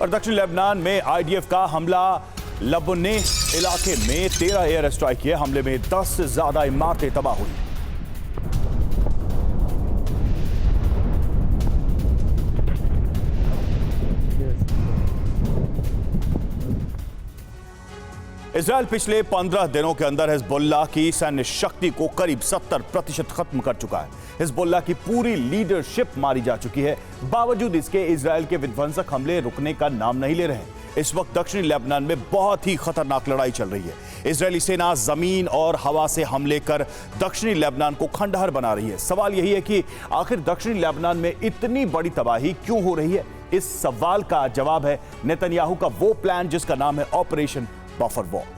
और दक्षिण लेबनान में आईडीएफ का हमला लबने इलाके में 13 एयर स्ट्राइक किए। हमले में 10 से ज्यादा इमारतें तबाह हुई। इजराइल पिछले 15 दिनों के अंदर हिजबुल्लाह की सैन्य शक्ति को करीब 70% खत्म कर चुका है। हिजबुल्लाह की पूरी लीडरशिप मारी जा चुकी है। बावजूद इसके इजराइल के विध्वंसक हमले रुकने का नाम नहीं ले रहे। इस वक्त दक्षिणी लेबनान में बहुत ही खतरनाक लड़ाई चल रही है। इजरायली सेना जमीन और हवा से हमले कर दक्षिणी लेबनान को खंडहर बना रही है। सवाल यही है कि आखिर दक्षिणी लेबनान में इतनी बड़ी तबाही क्यों हो रही है? इस सवाल का जवाब है नेतन्याहू का वो प्लान जिसका नाम है ऑपरेशन बफर वॉल।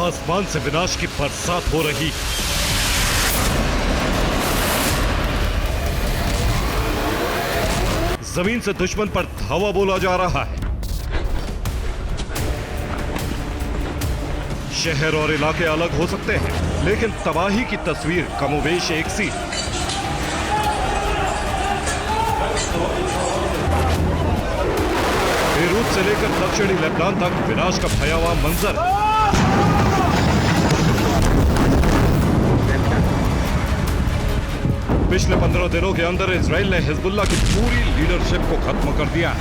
आसमान से विनाश की बरसात हो रही। जमीन से दुश्मन पर धावा बोला जा रहा है। शहर और इलाके अलग हो सकते हैं, लेकिन तबाही की तस्वीर कमोबेश एक सी है। बेरूत से लेकर दक्षिणी लेबनान तक विनाश का भयावह मंजर। पिछले 15 दिनों के अंदर इजराइल ने हिजबुल्लाह की पूरी लीडरशिप को खत्म कर दिया।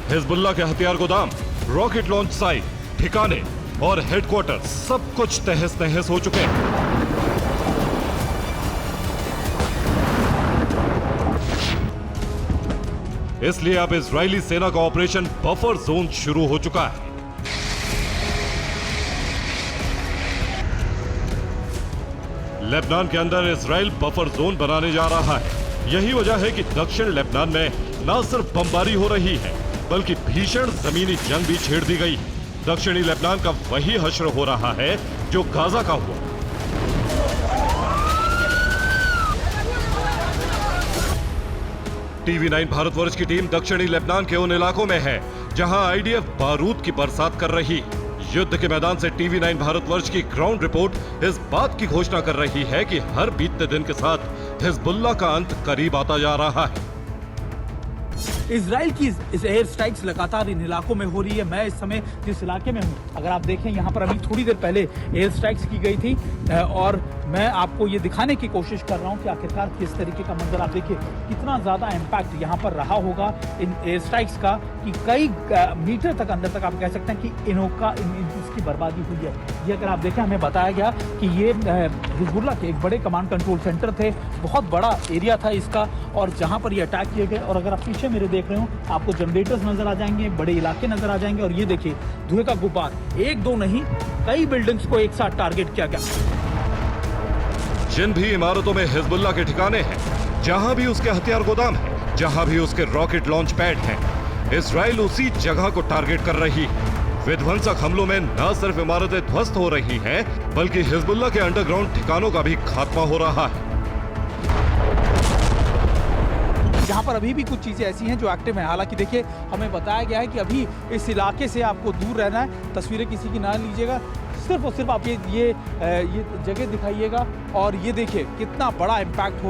हिजबुल्लाह के हथियार गोदाम, रॉकेट लॉन्च साइट, ठिकाने और हेडक्वार्टर सब कुछ तहस नहस हो चुके हैं। इसलिए अब इजरायली सेना का ऑपरेशन बफर जोन शुरू हो चुका है। लेबनान के अंदर इजराइल बफर जोन बनाने जा रहा है। यही वजह है कि दक्षिण लेबनान में न सिर्फ बमबारी हो रही है, बल्कि भीषण जमीनी जंग भी छेड़ दी गई। दक्षिणी लेबनान का वही हश्र हो रहा है जो गाजा का हुआ। TV9 भारतवर्ष की टीम दक्षिणी लेबनान के उन इलाकों में है जहां आईडीएफ बारूद की बरसात कर रही। युद्ध के मैदान से TV9 भारतवर्ष की ग्राउंड रिपोर्ट इस बात की घोषणा कर रही है कि हर बीतते दिन के साथ हिजबुल्लाह का अंत करीब आता जा रहा है। इजराइल की इस एयर स्ट्राइक्स लगातार इन इलाकों में हो रही है। मैं इस समय जिस इलाके में हूँ, अगर आप देखें यहाँ पर अभी थोड़ी देर पहले एयर स्ट्राइक्स की गई थी और मैं आपको ये दिखाने की कोशिश कर रहा हूँ कि आखिरकार किस तरीके का मंजर। आप देखिए कितना ज्यादा इम्पैक्ट यहाँ पर रहा होगा इन एयर स्ट्राइक्स का कि कई मीटर तक अंदर तक आप कह सकते हैं कि इसकी बर्बादी हुई है। ये अगर आप देखें, हमें बताया गया कि ये हिजबुल्लाह के एक बड़े कमांड कंट्रोल सेंटर थे, बहुत बड़ा एरिया था इसका, और जहाँ पर ये अटैक किए गए। और अगर आप पीछे मेरे देख रहे हो, आपको जनरेटर्स नजर आ जाएंगे, बड़े इलाके नजर आ जाएंगे, और ये देखिए धुएं का गुब्बार, एक दो नहीं कई बिल्डिंग्स को एक साथ टारगेट किया गया। जिन भी इमारतों में हिजबुल्लाह के ठिकाने हैं, जहां भी उसके हथियार गोदाम है, जहां भी उसके रॉकेट लॉन्च पैड हैं, इजराइल उसी जगह को टारगेट कर रही है। विध्वंसक हमलों में न सिर्फ इमारतें ध्वस्त हो रही हैं, बल्कि हिजबुल्लाह के अंडरग्राउंड ठिकानों का भी खात्मा हो रहा है। यहाँ पर अभी भी कुछ चीजें ऐसी हैं जो एक्टिव हैं। हालांकि देखिए, हमें बताया गया है कि अभी इस इलाके से आपको दूर रहना है। तस्वीरें किसी की ना लीजिएगा, सिर्फ और सिर्फ आप ये जगह दिखाइएगा। और ये देखिए कितना बड़ा इम्पैक्ट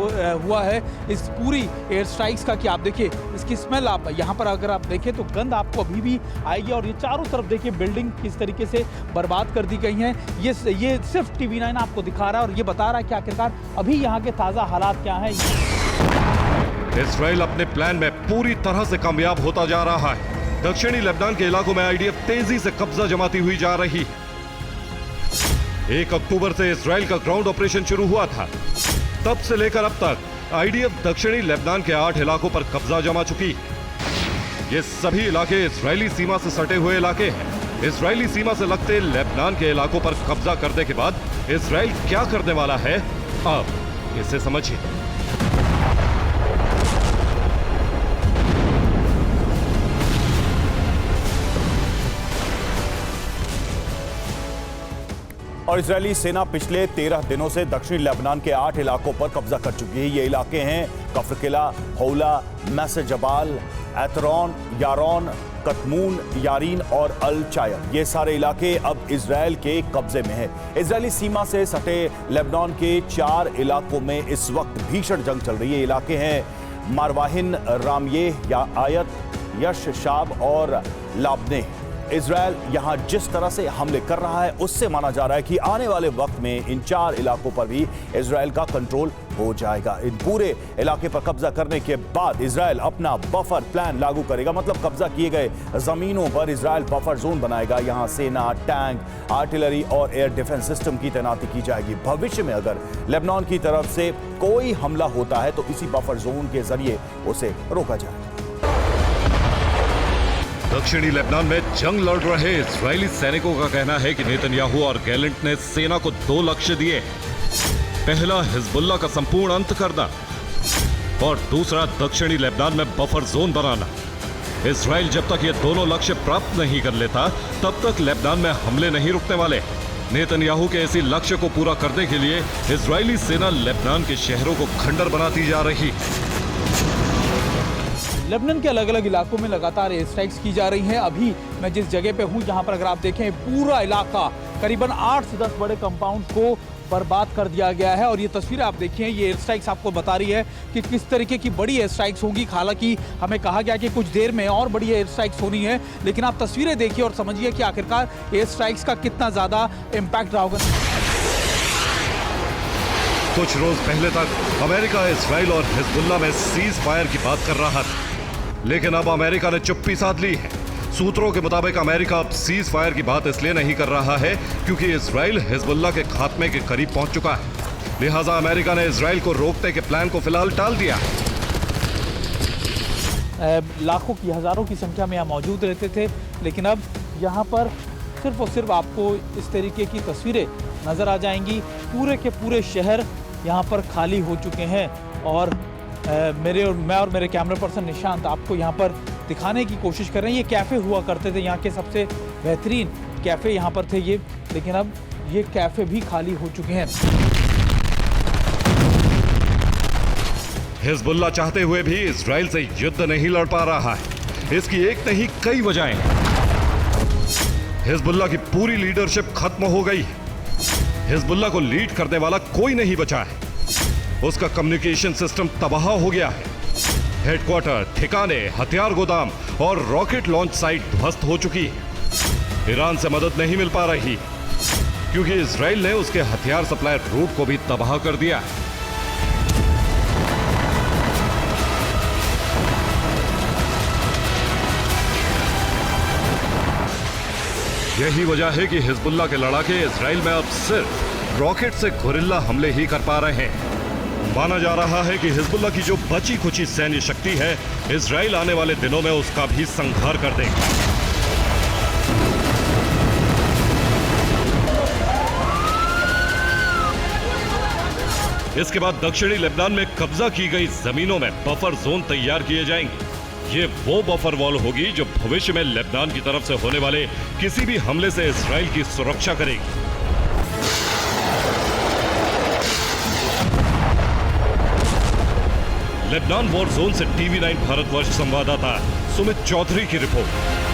हुआ है इस पूरी एयर स्ट्राइक्स का, कि आप देखिए इसकी स्मेल, आप यहाँ पर अगर आप देखें तो गंध आपको अभी भी आएगी। और ये चारों तरफ देखिए बिल्डिंग किस तरीके से बर्बाद कर दी गई हैं। ये सिर्फ TV9 आपको दिखा रहा है और ये बता रहा है कि आखिरकार अभी यहाँ के ताज़ा हालात क्या हैं। इजराइल अपने प्लान में पूरी तरह से कामयाब होता जा रहा है। दक्षिणी लेबनान के इलाकों में आईडीएफ तेजी से कब्जा जमाती हुई जा रही है। 1 अक्टूबर से इजराइल का ग्राउंड ऑपरेशन शुरू हुआ था। तब से लेकर अब तक आईडीएफ दक्षिणी लेबनान के 8 इलाकों पर कब्जा जमा चुकी है। ये सभी इलाके इजरायली सीमा से सटे हुए इलाके हैं। इजरायली सीमा से लगते लेबनान के इलाकों पर कब्जा करने के बाद इजराइल क्या करने वाला है, अब इसे समझिए। और इजरायली सेना पिछले 13 दिनों से दक्षिणी लेबनान के 8 इलाकों पर कब्जा कर चुकी है। ये इलाके हैं कफ्र किला, हौला, मैसे जबाल, एतरॉन, यारॉन, कतमून, यारीन और अल चायर। ये सारे इलाके अब इजरायल के कब्जे में हैं। इजरायली सीमा से सटे लेबनान के 4 इलाकों में इस वक्त भीषण जंग चल रही है। इलाके हैं मारवाहिन, रामये, या आयत, यश शाब और लाबने। इजरायल यहां जिस तरह से हमले कर रहा है उससे माना जा रहा है कि आने वाले वक्त में इन 4 इलाकों पर भी इजरायल का कंट्रोल हो जाएगा। इन पूरे इलाके पर कब्जा करने के बाद इजरायल अपना बफर प्लान लागू करेगा, मतलब कब्जा किए गए जमीनों पर इजरायल बफर जोन बनाएगा। यहां सेना, टैंक, आर्टिलरी और एयर डिफेंस सिस्टम की तैनाती की जाएगी। भविष्य में अगर लेबनान की तरफ से कोई हमला होता है तो इसी बफर जोन के जरिए उसे रोका जाएगा। दक्षिणी लेबनान में जंग लड़ रहे इजरायली सैनिकों का कहना है कि नेतन्याहू और गैलेंट ने सेना को 2 लक्ष्य दिए। पहला, हिजबुल्लाह का संपूर्ण अंत करना और दूसरा, दक्षिणी लेबनान में बफर जोन बनाना। इजरायल जब तक ये दोनों लक्ष्य प्राप्त नहीं कर लेता तब तक लेबनान में हमले नहीं रुकने वाले। नेतन्याहू के इसी लक्ष्य को पूरा करने के लिए इजरायली सेना लेबनान के शहरों को खंडर बनाती जा रही। लेबनान के अलग अलग इलाकों में लगातार एयर स्ट्राइक्स की जा रही हैं। अभी मैं जिस जगह पे हूं, जहां पर अगर आप देखें पूरा इलाका करीबन 8 से 10 बड़े कंपाउंड को बर्बाद कर दिया गया है। और ये तस्वीरें आप देखिए, ये एयर स्ट्राइक्स आपको बता रही है कि किस तरीके की बड़ी एयर स्ट्राइक्स होंगी। हालांकि हमें कहा गया कि कुछ देर में और बड़ी एयर स्ट्राइक्स होनी है, लेकिन आप तस्वीरें देखिए और समझिए कि आखिरकार एयर स्ट्राइक्स का कितना ज्यादा इम्पैक्ट रहा होगा। कुछ रोज पहले तक अमेरिका इजराइल और हिजबुल्लाह में सीज फायर की बात कर रहा था, लेकिन अब अमेरिका ने चुप्पी साध ली है। सूत्रों के मुताबिक अमेरिका अब सीज फायर की बात इसलिए नहीं कर रहा है क्योंकि इजराइल हिजबुल्लाह के खात्मे के करीब पहुंच चुका है। लिहाजा अमेरिका ने इजराइल को रोकने के प्लान को फिलहाल टाल दिया। लाखों की, हजारों की संख्या में यहाँ मौजूद रहते थे, लेकिन अब यहाँ पर सिर्फ और सिर्फ आपको इस तरीके की तस्वीरें नजर आ जाएंगी। पूरे के पूरे शहर यहाँ पर खाली हो चुके हैं। और मैं और मेरे कैमरा पर्सन निशांत आपको यहाँ पर दिखाने की कोशिश कर रहे हैं। ये कैफ़े हुआ करते थे, यहाँ के सबसे बेहतरीन कैफ़े यहाँ पर थे ये, लेकिन अब ये कैफ़े भी खाली हो चुके हैं। हिजबुल्लाह चाहते हुए भी इजराइल से युद्ध नहीं लड़ पा रहा है। इसकी एक नहीं कई वजहें। हिजबुल्लाह की पूरी लीडरशिप खत्म हो गई है। हिजबुल्लाह को लीड करने वाला कोई नहीं बचा है। उसका कम्युनिकेशन सिस्टम तबाह हो गया है। हेडक्वार्टर, ठिकाने, हथियार गोदाम और रॉकेट लॉन्च साइट ध्वस्त हो चुकी है। ईरान से मदद नहीं मिल पा रही क्योंकि इजराइल ने उसके हथियार सप्लाई रूट को भी तबाह कर दिया है। यही वजह है कि हिजबुल्लाह के लड़ाके इजराइल में अब सिर्फ रॉकेट से गुरिल्ला हमले ही कर पा रहे हैं। माना जा रहा है कि हिजबुल्लाह की जो बची खुची सैन्य शक्ति है, इजराइल आने वाले दिनों में उसका भी संहार कर देगा। इसके बाद दक्षिणी लेबनान में कब्जा की गई जमीनों में बफर जोन तैयार किए जाएंगे। ये वो बफर वॉल होगी जो भविष्य में लेबनान की तरफ से होने वाले किसी भी हमले से इजराइल की सुरक्षा करेगी। लेबनान वॉर जोन से टीवी 9 भारतवर्ष संवाददाता सुमित चौधरी की रिपोर्ट।